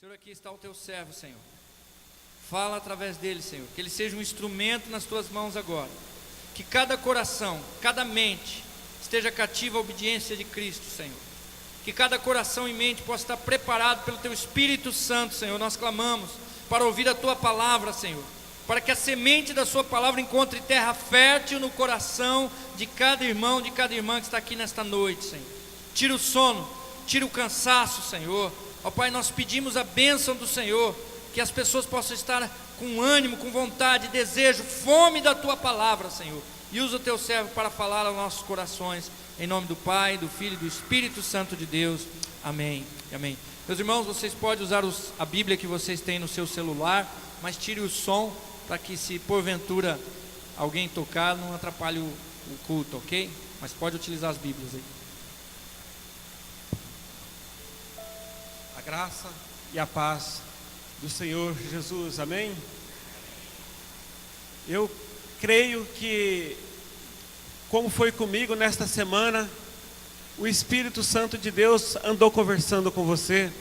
Senhor, aqui está o teu servo, Senhor. Fala através dele, Senhor. Que ele seja um instrumento nas tuas mãos agora. Que cada coração, cada mente esteja cativa à obediência de Cristo, Senhor. Que cada coração e mente possa estar preparado pelo teu Espírito Santo, Senhor. Nós clamamos para ouvir a tua palavra, Senhor. Para que a semente da sua palavra encontre terra fértil no coração de cada irmão, de cada irmã que está aqui nesta noite, Senhor. Tira o sono, tira o cansaço, Senhor. Ó Pai, nós pedimos a bênção do Senhor, que as pessoas possam estar com ânimo, com vontade, desejo, fome da tua palavra, Senhor. E usa o teu servo para falar aos nossos corações, em nome do Pai, do Filho e do Espírito Santo de Deus. Amém. Amém. Meus irmãos, vocês podem usar a Bíblia que vocês têm no seu celular, mas tire o som para que, se porventura alguém tocar, não atrapalhe o culto, ok? Mas pode utilizar as Bíblias aí. A graça e a paz do Senhor Jesus, amém? Eu creio que, como foi comigo nesta semana, o Espírito Santo de Deus andou conversando com você.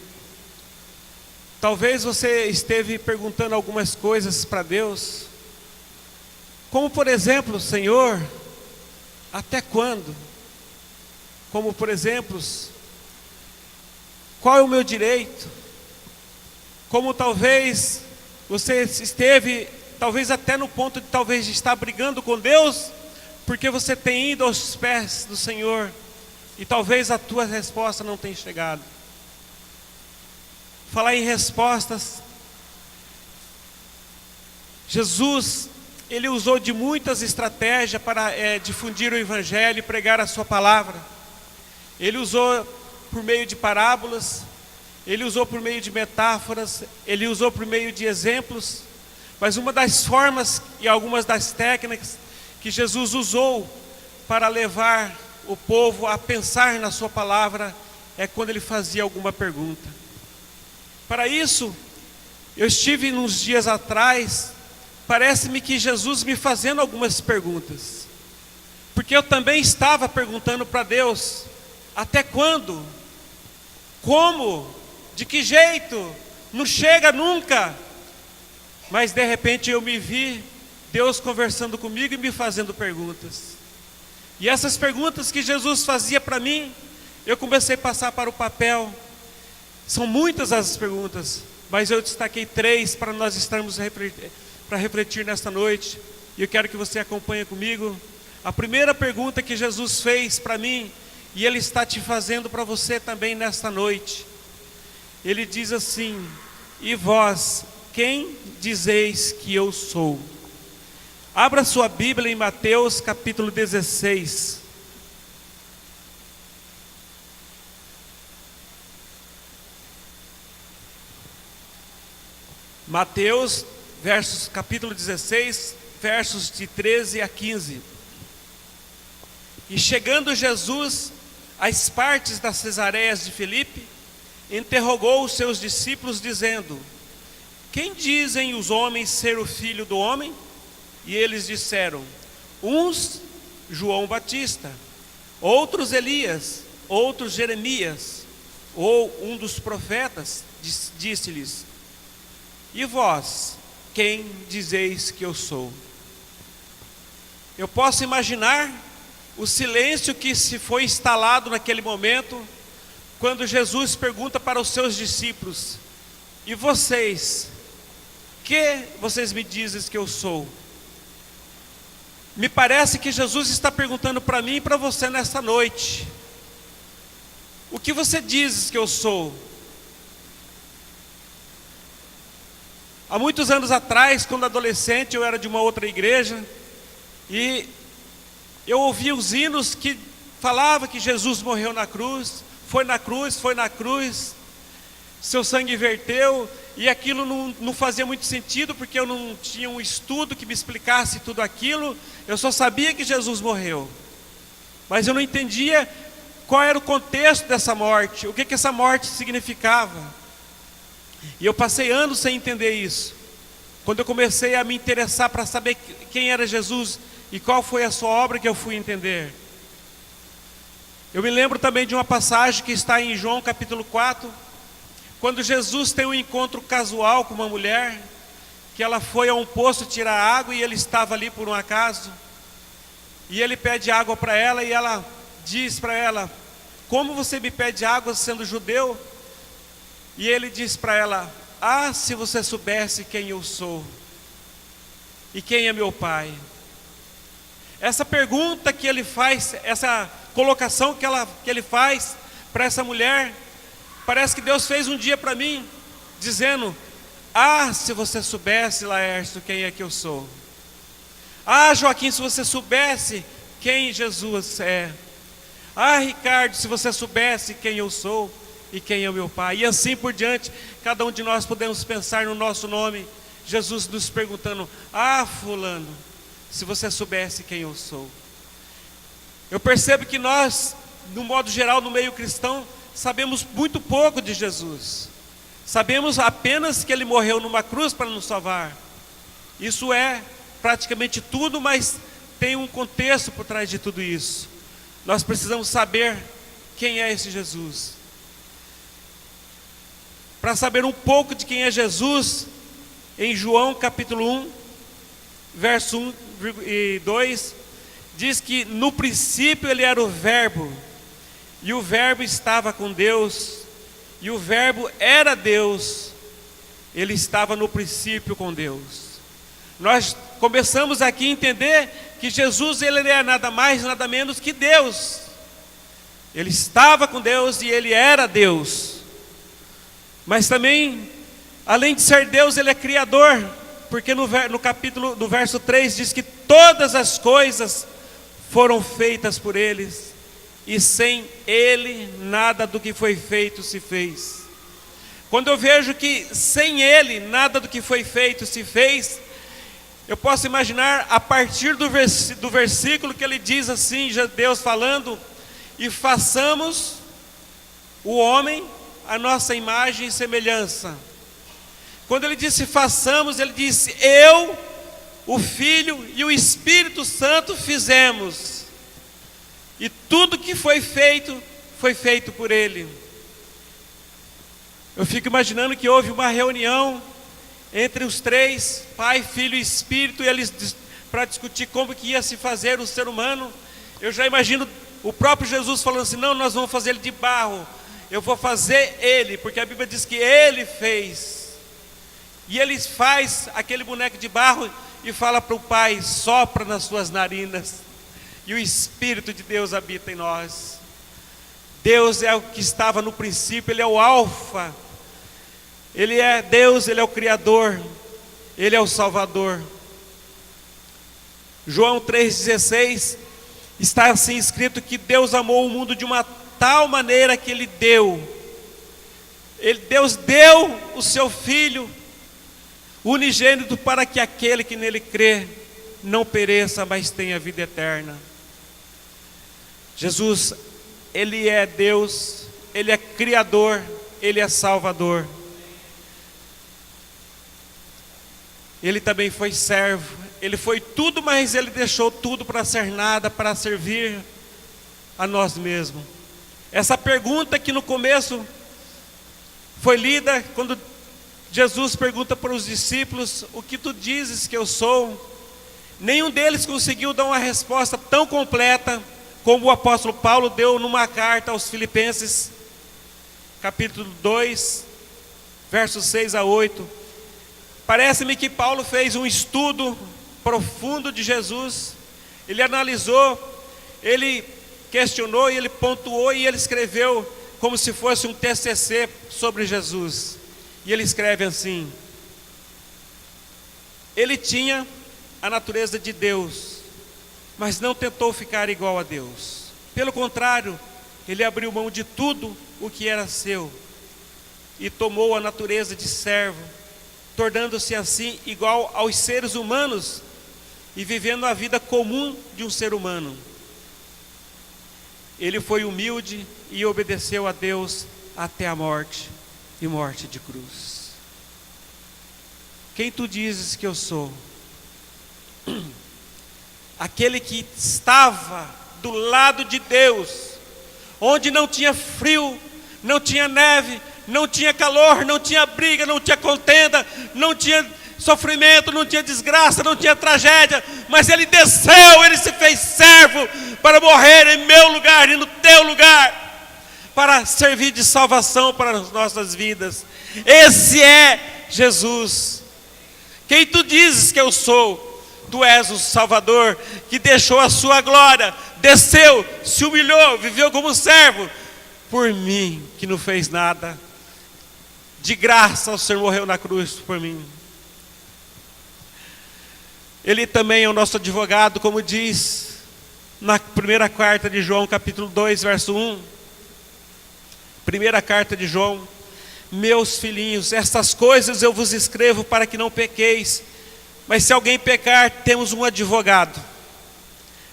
Talvez você esteve perguntando algumas coisas para Deus, como por exemplo, Senhor, até quando? Como por exemplo, qual é o meu direito? Como talvez você esteve, talvez até no ponto de talvez estar brigando com Deus, porque você tem ido aos pés do Senhor, e talvez a tua resposta não tenha chegado. Falar em respostas, Jesus, Ele usou de muitas estratégias para difundir o Evangelho e pregar a sua palavra. Ele usou por meio de parábolas, Ele usou por meio de metáforas, Ele usou por meio de exemplos. Mas uma das formas e algumas das técnicas que Jesus usou para levar o povo a pensar na sua palavra é quando Ele fazia alguma pergunta. Para isso, eu estive uns dias atrás, parece-me que Jesus me fazendo algumas perguntas, porque eu também estava perguntando para Deus, até quando? Como? De que jeito? Não chega nunca. Mas de repente eu me vi, Deus conversando comigo e me fazendo perguntas. E essas perguntas que Jesus fazia para mim, eu comecei a passar para o papel. São muitas as perguntas, mas eu destaquei 3 para nós estarmos para refletir nesta noite. E eu quero que você acompanhe comigo. A primeira pergunta que Jesus fez para mim, e Ele está te fazendo para você também nesta noite. Ele diz assim: e vós, quem dizeis que eu sou? Abra sua Bíblia em Mateus capítulo 16. Mateus, capítulo 16, versos de 13 a 15. E chegando Jesus às partes das Cesareias de Filipe, interrogou os seus discípulos, dizendo: quem dizem os homens ser o Filho do Homem? E eles disseram: uns João Batista, outros Elias, outros Jeremias, ou um dos profetas. Disse-lhes: e vós, quem dizeis que eu sou? Eu posso imaginar o silêncio que se foi instalado naquele momento, quando Jesus pergunta para os seus discípulos: e vocês, que vocês me dizem que eu sou? Me parece que Jesus está perguntando para mim e para você nesta noite: o que você diz que eu sou? Há muitos anos atrás, quando adolescente, eu era de uma outra igreja, e eu ouvia os hinos que falavam que Jesus morreu na cruz, foi na cruz, seu sangue verteu, e aquilo não fazia muito sentido, porque eu não tinha um estudo que me explicasse tudo aquilo. Eu só sabia que Jesus morreu, mas eu não entendia qual era o contexto dessa morte, o que essa morte significava. E eu passei anos sem entender isso. Quando eu comecei a me interessar para saber quem era Jesus e qual foi a sua obra, que eu fui entender. Eu me lembro também de uma passagem que está em João capítulo 4, Quando Jesus tem um encontro casual com uma mulher, que ela foi a um poço tirar água e ele estava ali por um acaso, e ele pede água para ela e ela diz para ela: como você me pede água sendo judeu? E ele diz para ela: ah, se você soubesse quem eu sou e quem é meu pai. Essa pergunta que ele faz, essa colocação que ele faz para essa mulher, parece que Deus fez um dia para mim, dizendo: ah, se você soubesse, Laércio, quem é que eu sou. Ah, Joaquim, se você soubesse quem Jesus é. Ah, Ricardo, se você soubesse quem eu sou e quem é o meu pai. E assim por diante, cada um de nós podemos pensar no nosso nome, Jesus nos perguntando: ah, fulano, se você soubesse quem eu sou. Eu percebo que nós, no modo geral, no meio cristão, sabemos muito pouco de Jesus. Sabemos apenas que ele morreu numa cruz para nos salvar. Isso é praticamente tudo, mas tem um contexto por trás de tudo isso. Nós precisamos saber quem é esse Jesus. Para saber um pouco de quem é Jesus, em João capítulo 1, verso 1 e 2, diz que no princípio ele era o Verbo, e o Verbo estava com Deus, e o Verbo era Deus. Ele estava no princípio com Deus. Nós começamos aqui a entender que Jesus, ele é nada mais, nada menos que Deus. Ele estava com Deus e ele era Deus. Mas também, além de ser Deus, ele é Criador, porque no capítulo, do verso 3, diz que todas as coisas foram feitas por ele, e sem ele nada do que foi feito se fez. Quando eu vejo que sem ele nada do que foi feito se fez, eu posso imaginar a partir do versículo que ele diz assim, Deus falando: e façamos o homem a nossa imagem e semelhança. Quando ele disse façamos, ele disse: eu, o Filho e o Espírito Santo fizemos. E tudo que foi feito por ele. Eu fico imaginando que houve uma reunião entre os três, Pai, Filho e Espírito, e eles para discutir como que ia se fazer o ser humano. Eu já imagino o próprio Jesus falando assim: não, nós vamos fazer ele de barro, eu vou fazer ele, porque a Bíblia diz que ele fez. E ele faz aquele boneco de barro e fala para o Pai: sopra nas suas narinas, e o Espírito de Deus habita em nós. Deus é o que estava no princípio, ele é o Alfa. Ele é Deus, ele é o Criador, ele é o Salvador. João 3,16 está assim escrito que Deus amou o mundo de uma tal maneira que ele deu. Deus deu o seu Filho unigênito para que aquele que nele crê não pereça, mas tenha vida eterna. Jesus, ele é Deus, ele é Criador, ele é Salvador. Ele também foi servo, ele foi tudo, mas ele deixou tudo para ser nada, para servir a nós mesmos. Essa pergunta que no começo foi lida, quando Jesus pergunta para os discípulos: o que tu dizes que eu sou? Nenhum deles conseguiu dar uma resposta tão completa como o apóstolo Paulo deu numa carta aos Filipenses, capítulo 2, versos 6 a 8. Parece-me que Paulo fez um estudo profundo de Jesus. Ele analisou, ele questionou, e ele pontuou, e ele escreveu como se fosse um TCC sobre Jesus. E ele escreve assim: ele tinha a natureza de Deus, mas não tentou ficar igual a Deus. Pelo contrário, ele abriu mão de tudo o que era seu e tomou a natureza de servo, tornando-se assim igual aos seres humanos e vivendo a vida comum de um ser humano. Ele foi humilde e obedeceu a Deus até a morte, e morte de cruz. Quem tu dizes que eu sou? Aquele que estava do lado de Deus, onde não tinha frio, não tinha neve, não tinha calor, não tinha briga, não tinha contenda, não tinha sofrimento, não tinha desgraça, não tinha tragédia, mas ele desceu, ele se fez servo para morrer em meu lugar e no teu lugar, para servir de salvação para as nossas vidas. Esse é Jesus. Quem tu dizes que eu sou? Tu és o Salvador, que deixou a sua glória, desceu, se humilhou, viveu como servo, por mim, que não fez nada. De graça o Senhor morreu na cruz por mim. Ele também é o nosso advogado, como diz na primeira carta de João, capítulo 2, verso 1. Primeira carta de João: meus filhinhos, estas coisas eu vos escrevo para que não pequeis. Mas se alguém pecar, temos um advogado,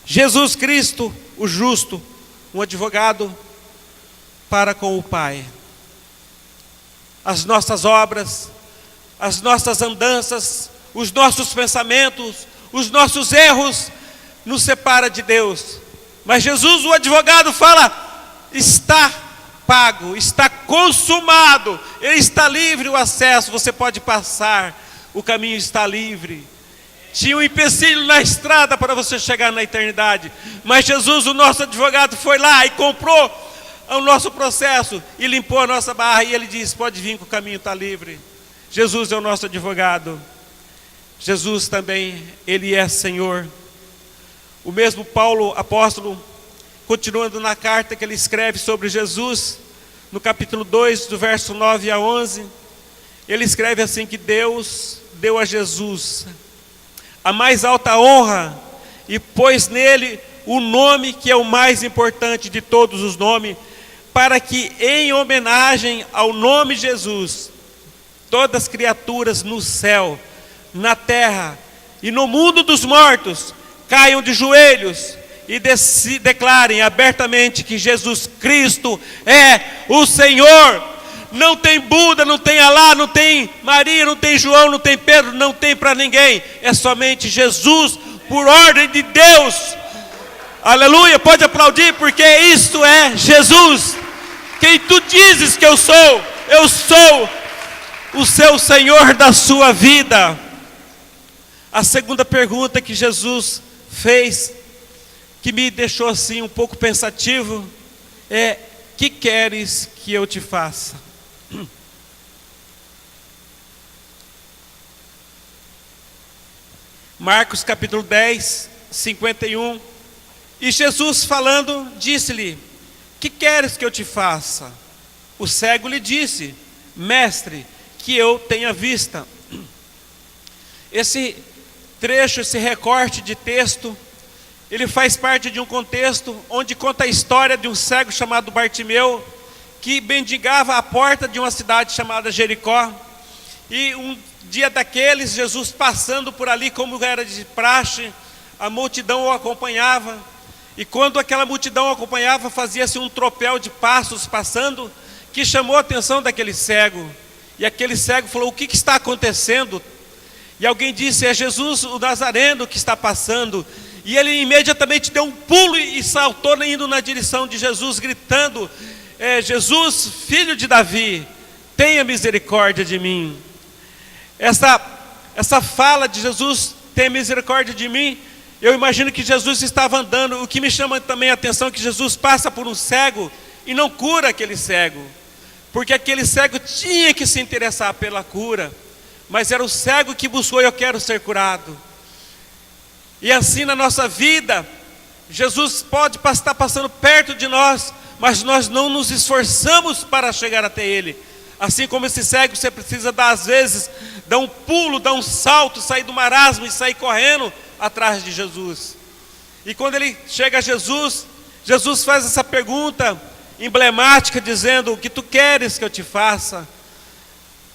Jesus Cristo, o justo, um advogado para com o Pai. As nossas obras, as nossas andanças, os nossos pensamentos, os nossos erros nos separam de Deus. Mas Jesus, o advogado, fala: está pago, está consumado, ele está livre o acesso, você pode passar, o caminho está livre. Tinha um empecilho na estrada para você chegar na eternidade, mas Jesus, o nosso advogado, foi lá e comprou o nosso processo e limpou a nossa barra, e ele diz: pode vir que o caminho está livre. Jesus é o nosso advogado. Jesus também, ele é Senhor. O mesmo Paulo, apóstolo, continuando na carta que ele escreve sobre Jesus, no capítulo 2, do verso 9 a 11, ele escreve assim: que Deus deu a Jesus a mais alta honra e pôs nele o nome que é o mais importante de todos os nomes, para que em homenagem ao nome Jesus, todas as criaturas no céu, na terra e no mundo dos mortos caiam de joelhos e declarem abertamente que Jesus Cristo é o Senhor. Não tem Buda, não tem Alá, não tem Maria, não tem João, não tem Pedro, não tem para ninguém. É somente Jesus, por ordem de Deus. Aleluia, pode aplaudir, porque isto é Jesus. Quem tu dizes que eu sou o seu Senhor da sua vida. A segunda pergunta que Jesus fez, que me deixou assim um pouco pensativo, é: que queres que eu te faça? Marcos capítulo 10, 51. E Jesus falando, disse-lhe: que queres que eu te faça? O cego lhe disse: mestre, que eu tenha vista. Esse trecho, esse recorte de texto, ele faz parte de um contexto onde conta a história de um cego chamado Bartimeu, que mendigava à porta de uma cidade chamada Jericó. E um dia daqueles, Jesus passando por ali, como era de praxe, a multidão o acompanhava. E quando aquela multidão o acompanhava, fazia-se um tropel de passos passando, que chamou a atenção daquele cego. E aquele cego falou: o que está acontecendo? E alguém disse: é Jesus o Nazareno que está passando. E ele imediatamente deu um pulo e saltou indo na direção de Jesus, gritando: Jesus, filho de Davi, tenha misericórdia de mim. Essa fala de Jesus, tenha misericórdia de mim, eu imagino que Jesus estava andando. O que me chama também a atenção é que Jesus passa por um cego e não cura aquele cego, porque aquele cego tinha que se interessar pela cura, mas era o cego que buscou: eu quero ser curado. E assim na nossa vida, Jesus pode estar passando perto de nós, mas nós não nos esforçamos para chegar até Ele. Assim como esse cego, você precisa às vezes dar um pulo, dar um salto, sair do marasmo e sair correndo atrás de Jesus. E quando ele chega a Jesus, Jesus faz essa pergunta emblemática, dizendo: o que tu queres que eu te faça?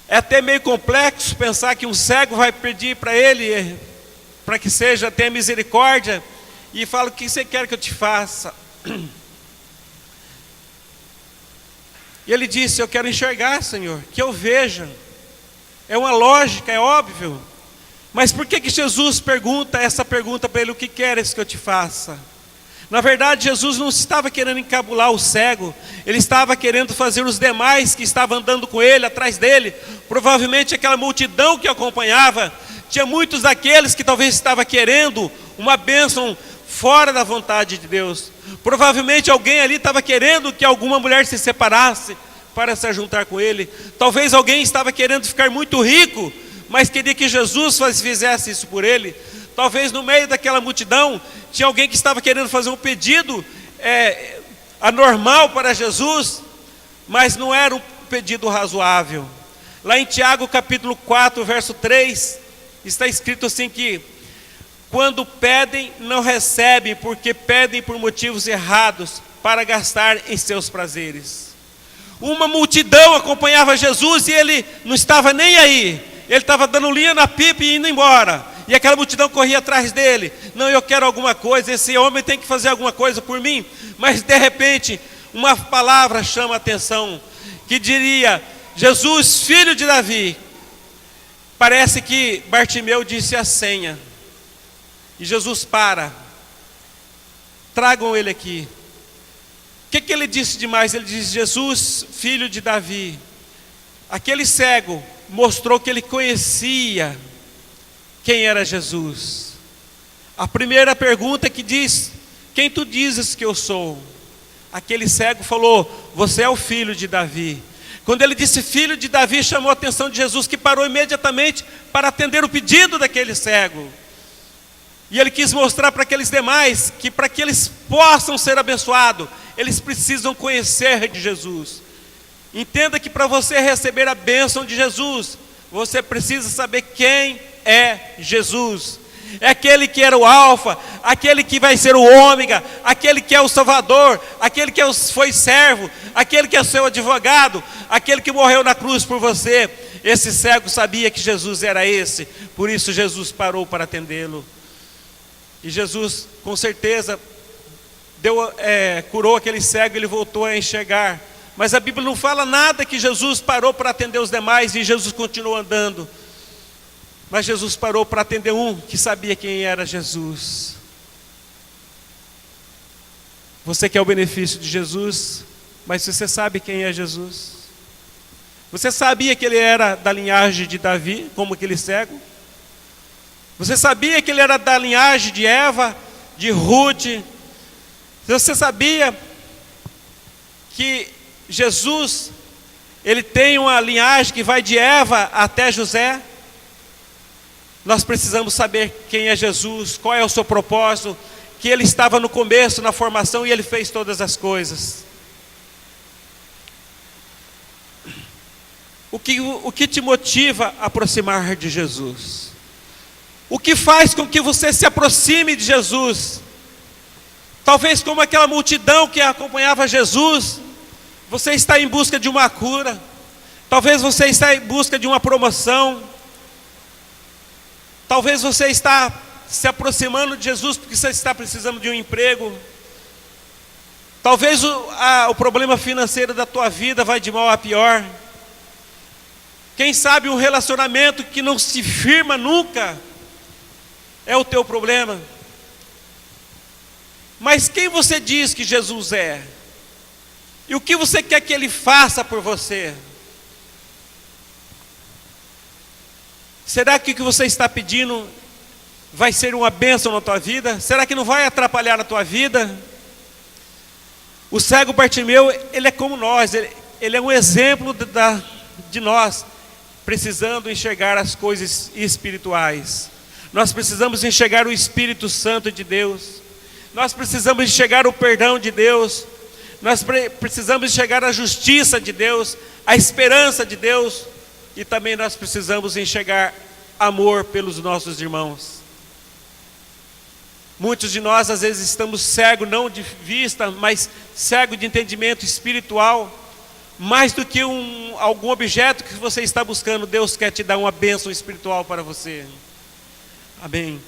É até meio complexo pensar que um cego vai pedir para ele, para que seja, tenha misericórdia, e fala: o que você quer que eu te faça? E ele disse: eu quero enxergar, Senhor, que eu veja. É uma lógica, é óbvio. Mas por que Jesus pergunta essa pergunta para ele: o que queres que eu te faça? Na verdade, Jesus não estava querendo encabular o cego, ele estava querendo fazer os demais que estavam andando com ele, atrás dele, provavelmente aquela multidão que o acompanhava, tinha muitos daqueles que talvez estavam querendo uma bênção fora da vontade de Deus. Provavelmente alguém ali estava querendo que alguma mulher se separasse para se juntar com ele. Talvez alguém estava querendo ficar muito rico, mas queria que Jesus fizesse isso por ele. Talvez no meio daquela multidão tinha alguém que estava querendo fazer um pedido anormal para Jesus, mas não era um pedido razoável. Lá em Tiago capítulo 4, verso 3, está escrito assim que quando pedem, não recebem, porque pedem por motivos errados, para gastar em seus prazeres. Uma multidão acompanhava Jesus e ele não estava nem aí, ele estava dando linha na pipa e indo embora. E aquela multidão corria atrás dele. Não, eu quero alguma coisa, esse homem tem que fazer alguma coisa por mim. Mas de repente, uma palavra chama a atenção, que diria: Jesus, filho de Davi. Parece que Bartimeu disse a senha. E Jesus para. Tragam ele aqui. O que ele disse demais? Ele disse: Jesus, filho de Davi. Aquele cego mostrou que ele conhecia quem era Jesus. A primeira pergunta que diz: quem tu dizes que eu sou? Aquele cego falou: você é o filho de Davi. Quando ele disse filho de Davi, chamou a atenção de Jesus, que parou imediatamente para atender o pedido daquele cego. E ele quis mostrar para aqueles demais que para que eles possam ser abençoados, eles precisam conhecer de Jesus. Entenda que para você receber a bênção de Jesus, você precisa saber quem é Jesus. É aquele que era o alfa, aquele que vai ser o ômega, aquele que é o salvador, aquele que foi servo, aquele que é o seu advogado, aquele que morreu na cruz por você. Esse cego sabia que Jesus era esse, por isso Jesus parou para atendê-lo. E Jesus com certeza curou aquele cego, ele voltou a enxergar. Mas a Bíblia não fala nada que Jesus parou para atender os demais e Jesus continuou andando. Mas Jesus parou para atender um que sabia quem era Jesus. Você quer o benefício de Jesus, mas você sabe quem é Jesus? Você sabia que ele era da linhagem de Davi, como aquele cego? Você sabia que ele era da linhagem de Eva, de Ruth? Você sabia que Jesus, ele tem uma linhagem que vai de Eva até José? Nós precisamos saber quem é Jesus, qual é o seu propósito, que ele estava no começo, na formação, e ele fez todas as coisas. O que te motiva a aproximar de Jesus? O que faz com que você se aproxime de Jesus? Talvez como aquela multidão que acompanhava Jesus, você está em busca de uma cura. Talvez você está em busca de uma promoção. Talvez você está se aproximando de Jesus porque você está precisando de um emprego. Talvez o problema financeiro da tua vida vai de mal a pior. Quem sabe um relacionamento que não se firma nunca é o teu problema. Mas quem você diz que Jesus é? E o que você quer que Ele faça por você? Será que o que você está pedindo vai ser uma bênção na tua vida? Será que não vai atrapalhar a tua vida? O cego Bartimeu, ele é como nós, ele é um exemplo de nós, precisando enxergar as coisas espirituais. Nós precisamos enxergar o Espírito Santo de Deus. Nós precisamos enxergar o perdão de Deus. Nós precisamos enxergar a justiça de Deus, a esperança de Deus. E também nós precisamos enxergar amor pelos nossos irmãos. Muitos de nós às vezes estamos cegos, não de vista, mas cegos de entendimento espiritual. Mais do que algum objeto que você está buscando, Deus quer te dar uma bênção espiritual para você. Amém.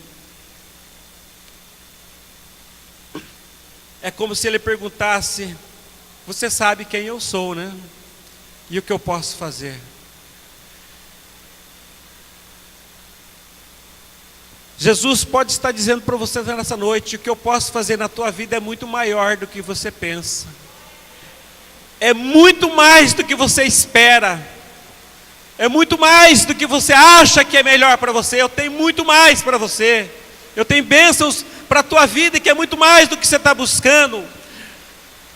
É como se ele perguntasse: você sabe quem eu sou, né? E o que eu posso fazer? Jesus pode estar dizendo para você nessa noite: o que eu posso fazer na tua vida é muito maior do que você pensa. É muito mais do que você espera. É muito mais do que você acha que é melhor para você. Eu tenho muito mais para você. Eu tenho bênçãos para a tua vida que é muito mais do que você está buscando.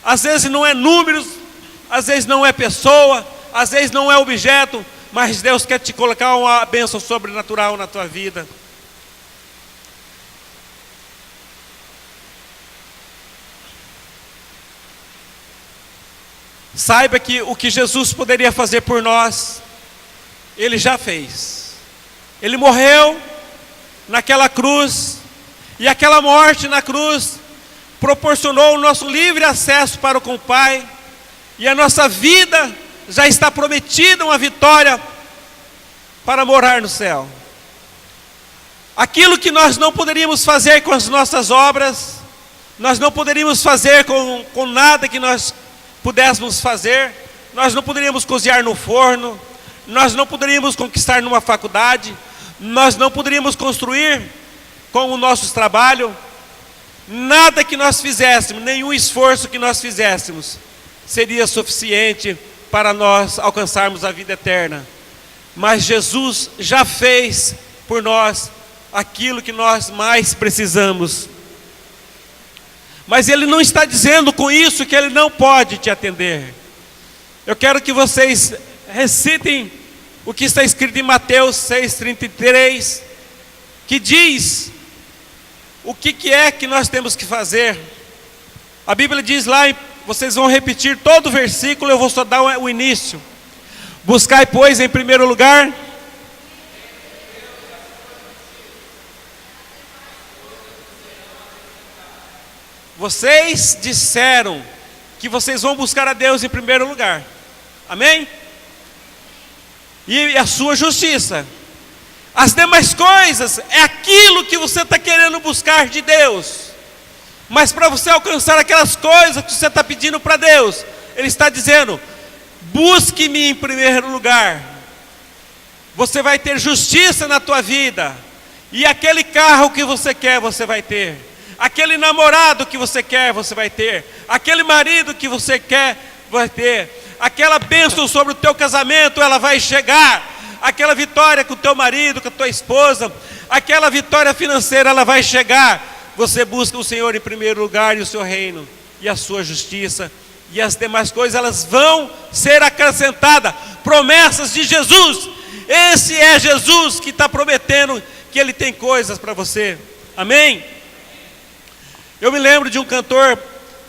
Às vezes não é números, às vezes não é pessoa, às vezes não é objeto, mas Deus quer te colocar uma bênção sobrenatural na tua vida. Saiba que o que Jesus poderia fazer por nós, Ele já fez. Ele morreu naquela cruz, e aquela morte na cruz proporcionou o nosso livre acesso para com o Pai, e a nossa vida já está prometida uma vitória para morar no céu. Aquilo que nós não poderíamos fazer com as nossas obras, nós não poderíamos fazer com nada que nós pudéssemos fazer, nós não poderíamos cozinhar no forno, nós não poderíamos conquistar numa faculdade, nós não poderíamos construir com o nosso trabalho, nada que nós fizéssemos, nenhum esforço que nós fizéssemos, seria suficiente para nós alcançarmos a vida eterna. Mas Jesus já fez por nós aquilo que nós mais precisamos. Mas Ele não está dizendo com isso que Ele não pode te atender. Eu quero que vocês recitem o que está escrito em Mateus 6,33, que diz o que é que nós temos que fazer. A Bíblia diz lá, vocês vão repetir todo o versículo, eu vou só dar o início. Buscai, pois, em primeiro lugar vocês disseram que vocês vão buscar a Deus em primeiro lugar, amém? E a sua justiça. As demais coisas é aquilo que você está querendo buscar de Deus. Mas para você alcançar aquelas coisas que você está pedindo para Deus, Ele está dizendo: busque-me em primeiro lugar. Você vai ter justiça na tua vida, e aquele carro que você quer, você vai ter. Aquele namorado que você quer, você vai ter. Aquele marido que você quer, vai ter. Aquela bênção sobre o teu casamento, ela vai chegar. Aquela vitória com o teu marido, com a tua esposa, aquela vitória financeira, ela vai chegar. Você busca o Senhor em primeiro lugar e o seu reino, e a sua justiça, e as demais coisas, elas vão ser acrescentadas. Promessas de Jesus. Esse é Jesus que está prometendo que Ele tem coisas para você, amém? Eu me lembro de um cantor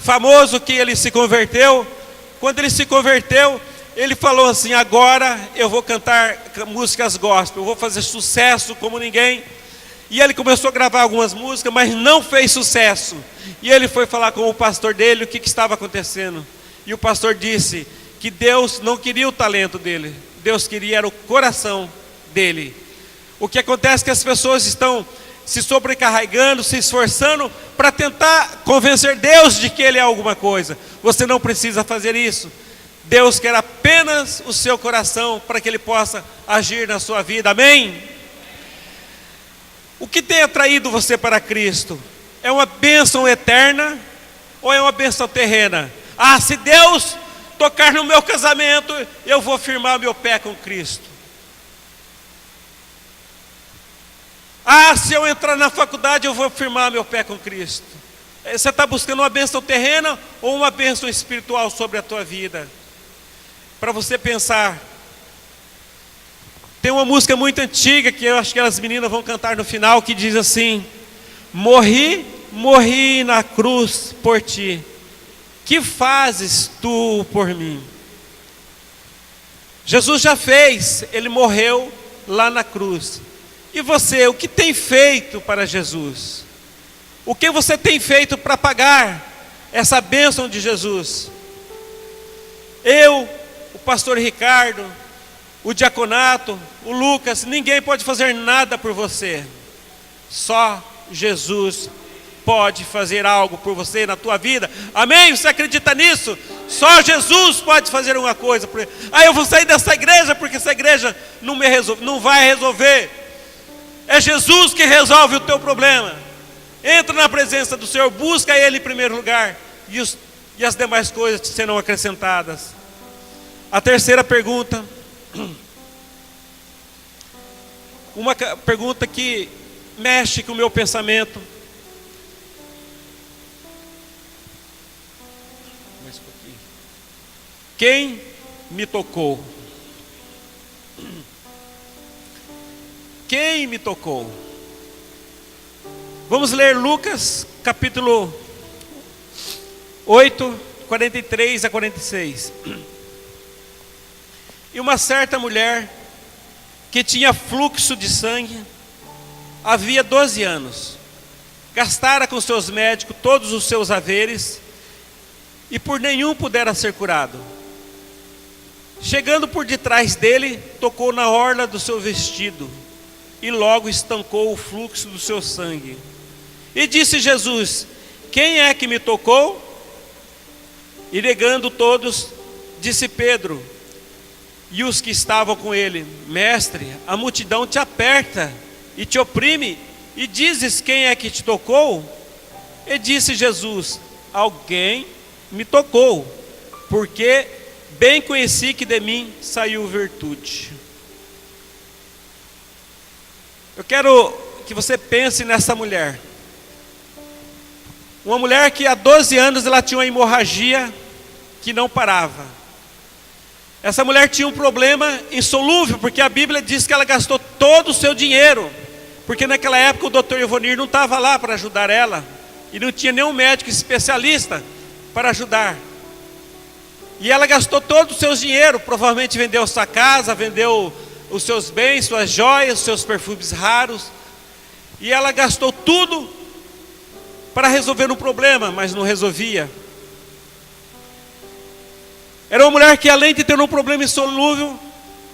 famoso que ele se converteu. Quando ele se converteu, ele falou assim: agora eu vou cantar músicas gospel, eu vou fazer sucesso como ninguém. E ele começou a gravar algumas músicas, mas não fez sucesso. E ele foi falar com o pastor dele o que estava acontecendo. E o pastor disse que Deus não queria o talento dele, Deus queria era o coração dele. O que acontece é que as pessoas estão se sobrecarregando, se esforçando para tentar convencer Deus de que Ele é alguma coisa. Você não precisa fazer isso. Deus quer apenas o seu coração para que Ele possa agir na sua vida, amém? O que tem atraído você para Cristo? É uma bênção eterna ou é uma bênção terrena? Ah, se Deus tocar no meu casamento, eu vou firmar meu pé com Cristo. Ah, se eu entrar na faculdade, eu vou firmar meu pé com Cristo. Você está buscando uma bênção terrena ou uma bênção espiritual sobre a tua vida? Para você pensar. Tem uma música muito antiga que eu acho que as meninas vão cantar no final, que diz assim: morri, morri na cruz por ti, que fazes tu por mim? Jesus já fez, Ele morreu lá na cruz. E você, o que tem feito para Jesus? O que você tem feito para pagar essa bênção de Jesus? Eu, o pastor Ricardo, o diaconato, o Lucas, ninguém pode fazer nada por você. Só Jesus pode fazer algo por você na tua vida. Amém? Você acredita nisso? Só Jesus pode fazer uma coisa por ele. Ah, eu vou sair dessa igreja porque essa igreja não vai resolver. É Jesus que resolve o teu problema. Entra na presença do Senhor, busca Ele em primeiro lugar, e as demais coisas te serão acrescentadas. A terceira pergunta, uma pergunta que mexe com o meu pensamento. Mais um pouquinho. Quem me tocou? Quem me tocou? Vamos ler Lucas capítulo 8, 43 a 46. E uma certa mulher que tinha fluxo de sangue havia 12 anos, gastara com seus médicos todos os seus haveres e por nenhum pudera ser curado. Chegando por detrás dele, tocou na orla do seu vestido e logo estancou o fluxo do seu sangue. E disse Jesus: quem é que me tocou? E negando todos, disse Pedro e os que estavam com ele: mestre, a multidão te aperta e te oprime, e dizes quem é que te tocou? E disse Jesus: alguém me tocou, porque bem conheci que de mim saiu virtude. Eu quero que você pense nessa mulher. Uma mulher que há 12 anos ela tinha uma hemorragia que não parava. Essa mulher tinha um problema insolúvel, porque a Bíblia diz que ela gastou todo o seu dinheiro. Porque naquela época o doutor Ivonir não estava lá para ajudar ela. E não tinha nenhum médico especialista para ajudar. E ela gastou todo o seu dinheiro, provavelmente vendeu sua casa, vendeu os seus bens, suas joias, seus perfumes raros. E ela gastou tudo para resolver um problema, mas não resolvia. Era uma mulher que, além de ter um problema insolúvel,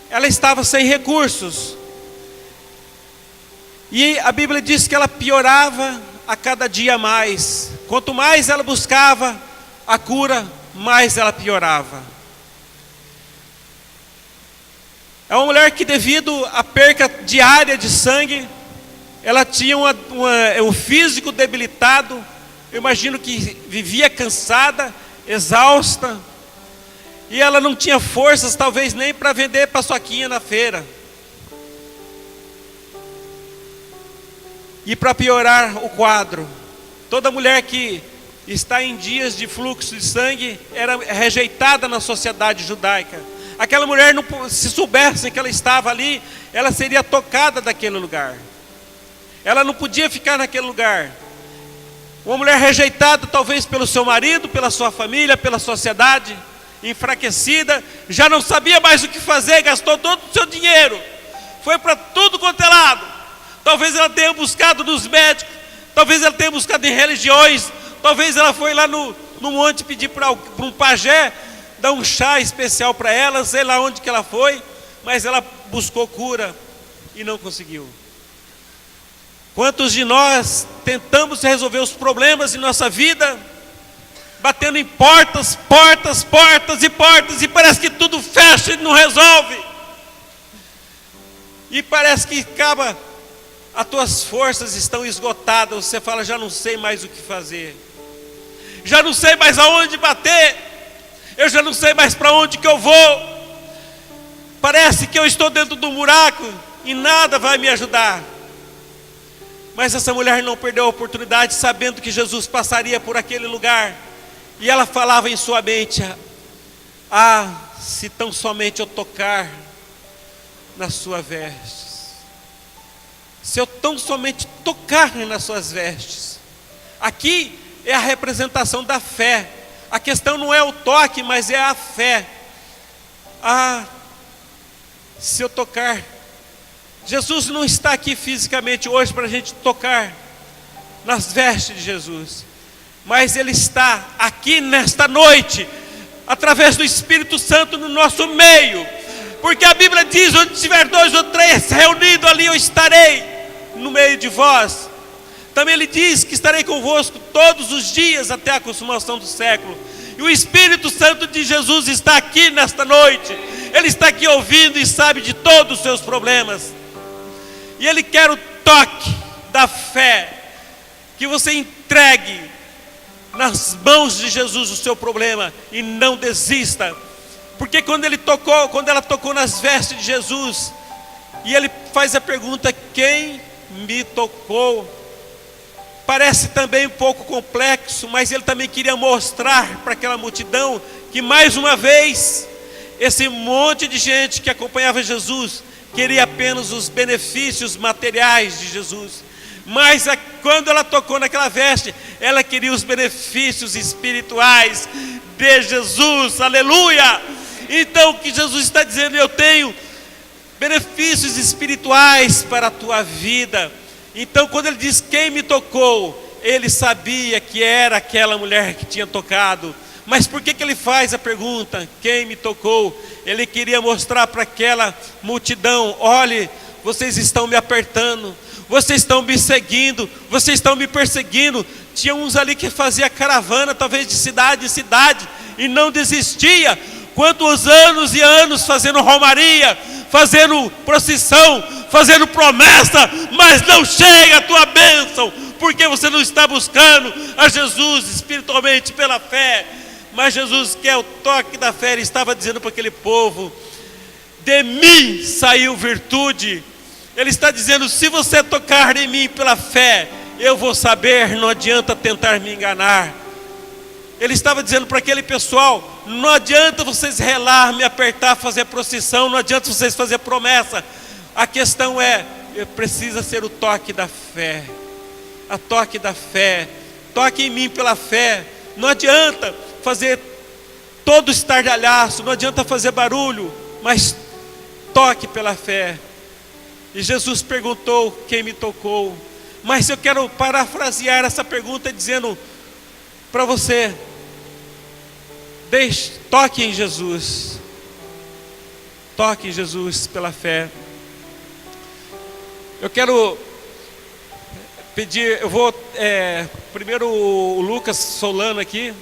ela estava sem recursos. E a Bíblia diz que ela piorava a cada dia mais. Quanto mais ela buscava a cura, mais ela piorava. É uma mulher que, devido à perca diária de sangue, ela tinha um físico debilitado. Eu imagino que vivia cansada, exausta. E ela não tinha forças, talvez nem para vender paçoquinha na feira. E para piorar o quadro, toda mulher que está em dias de fluxo de sangue era rejeitada na sociedade judaica. Aquela mulher, se soubesse que ela estava ali, ela seria tocada daquele lugar. Ela não podia ficar naquele lugar. Uma mulher rejeitada talvez pelo seu marido, pela sua família, pela sociedade, enfraquecida, já não sabia mais o que fazer, gastou todo o seu dinheiro, foi para tudo quanto é lado. Talvez ela tenha buscado nos médicos, talvez ela tenha buscado em religiões, talvez ela foi lá no monte pedir para um pajé dar um chá especial para ela, sei lá onde que ela foi, mas ela buscou cura e não conseguiu. Quantos de nós tentamos resolver os problemas em nossa vida, batendo em portas, e parece que tudo fecha e não resolve. E parece que acaba, as tuas forças estão esgotadas, você fala: já não sei mais o que fazer, já não sei mais aonde bater, eu já não sei mais para onde que eu vou. Parece que eu estou dentro do buraco e nada vai me ajudar. Mas essa mulher não perdeu a oportunidade, sabendo que Jesus passaria por aquele lugar. E ela falava em sua mente: ah, se tão somente eu tocar na sua vestes. Se eu tão somente tocar nas suas vestes. Aqui é a representação da fé. A questão não é o toque, mas é a fé. Ah, se eu tocar. Jesus não está aqui fisicamente hoje para a gente tocar nas vestes de Jesus, mas Ele está aqui nesta noite, através do Espírito Santo no nosso meio, porque a Bíblia diz: onde tiver 2 ou 3 reunidos, ali eu estarei no meio de vós. Também Ele diz que estarei convosco todos os dias até a consumação do século. E o Espírito Santo de Jesus está aqui nesta noite. Ele está aqui ouvindo e sabe de todos os seus problemas. E Ele quer toque da fé, que você entregue nas mãos de Jesus o seu problema e não desista. Porque quando ela tocou nas vestes de Jesus, e ele faz a pergunta: quem me tocou? Parece também um pouco complexo, mas ele também queria mostrar para aquela multidão que mais uma vez esse monte de gente que acompanhava Jesus queria apenas os benefícios materiais de Jesus. Mas quando ela tocou naquela veste, ela queria os benefícios espirituais de Jesus. Aleluia! Então o que Jesus está dizendo: eu tenho benefícios espirituais para a tua vida. Então quando ele diz quem me tocou, ele sabia que era aquela mulher que tinha tocado. Mas por que ele faz a pergunta, quem me tocou? Ele queria mostrar para aquela multidão: olhe, vocês estão me apertando, vocês estão me seguindo, vocês estão me perseguindo. Tinha uns ali que fazia caravana, talvez de cidade em cidade, e não desistia. Quantos anos e anos fazendo romaria, fazendo procissão, fazendo promessa, mas não chega a tua bênção, porque você não está buscando a Jesus espiritualmente pela fé. Mas Jesus, que é o toque da fé, ele estava dizendo para aquele povo: de mim saiu virtude. Ele está dizendo: se você tocar em mim pela fé, eu vou saber, não adianta tentar me enganar. Ele estava dizendo para aquele pessoal: não adianta vocês relar, me apertar, fazer procissão, não adianta vocês fazer promessa. A questão é, precisa ser o toque da fé. A toque da fé. Toque em mim pela fé. Não adianta fazer todo estardalhaço, não adianta fazer barulho, mas toque pela fé. E Jesus perguntou: quem me tocou? Mas eu quero parafrasear essa pergunta dizendo para você: toque em Jesus. Toque em Jesus pela fé. Eu quero pedir, eu vou primeiro o Lucas Solano aqui.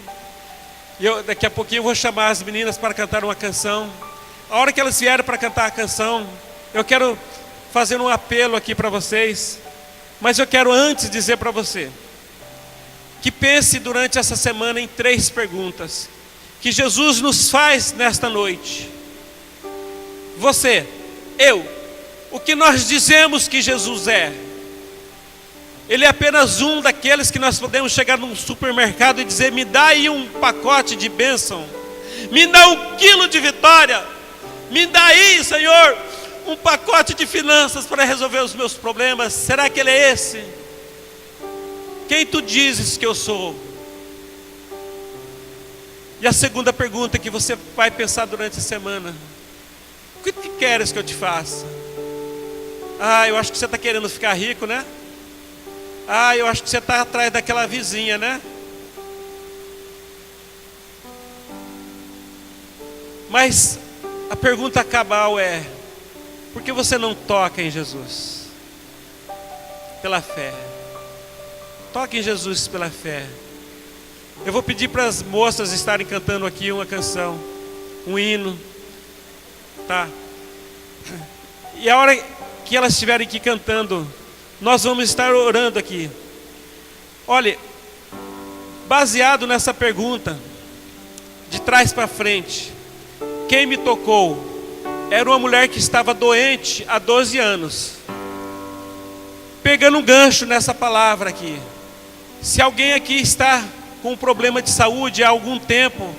Daqui a pouquinho eu vou chamar as meninas para cantar uma canção. A hora que elas vierem para cantar a canção, eu quero fazer um apelo aqui para vocês. Mas eu quero antes dizer para você que pense durante essa semana em 3 perguntas que Jesus nos faz nesta noite. Você, eu, o que nós dizemos que Jesus é? Ele é apenas um daqueles que nós podemos chegar num supermercado e dizer: me dá aí um pacote de bênção, me dá 1 quilo de vitória, me dá aí, Senhor, um pacote de finanças para resolver os meus problemas. Será que Ele é esse? Quem tu dizes que eu sou? E a segunda pergunta que você vai pensar durante a semana: o que queres que eu te faça? Eu acho que você está querendo ficar rico, né? Eu acho que você está atrás daquela vizinha, né? Mas a pergunta cabal é: por que você não toca em Jesus? Pela fé. Toque em Jesus pela fé. Eu vou pedir para as moças estarem cantando aqui uma canção, um hino, tá? E a hora que elas estiverem aqui cantando, nós vamos estar orando aqui. Olha, baseado nessa pergunta, de trás para frente, quem me tocou? Era uma mulher que estava doente há 12 anos. Pegando um gancho nessa palavra aqui, se alguém aqui está com um problema de saúde há algum tempo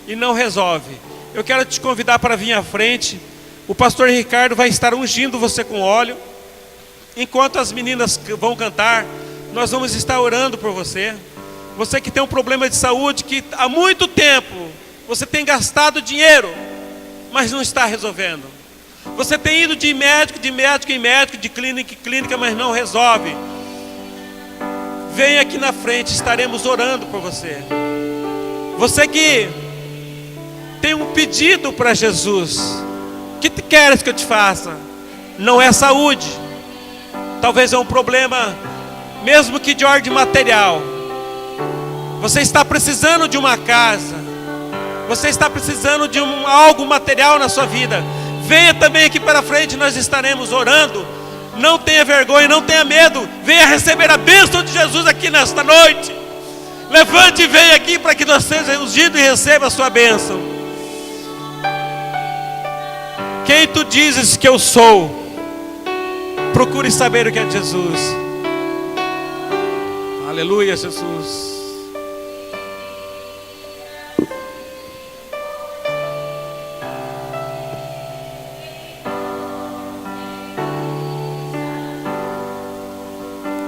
e não resolve, eu quero te convidar para vir à frente. O pastor Ricardo vai estar ungindo você com óleo. Enquanto as meninas vão cantar, nós vamos estar orando por você. Você que tem um problema de saúde, que há muito tempo você tem gastado dinheiro, mas não está resolvendo. Você tem ido de médico em médico, de clínica em clínica, mas não resolve. Vem aqui na frente, estaremos orando por você. Você que tem um pedido para Jesus: o que queres que eu te faça? Não é saúde, talvez é um problema, mesmo que de ordem material. Você está precisando de uma casa, você está precisando de algo material na sua vida. Venha também aqui para frente, nós estaremos orando. Não tenha vergonha, não tenha medo. Venha receber a bênção de Jesus aqui nesta noite. Levante e venha aqui para que nós sejamos ungidos e receba a sua bênção. Quem tu dizes que eu sou? Procure saber o que é Jesus. Aleluia, Jesus.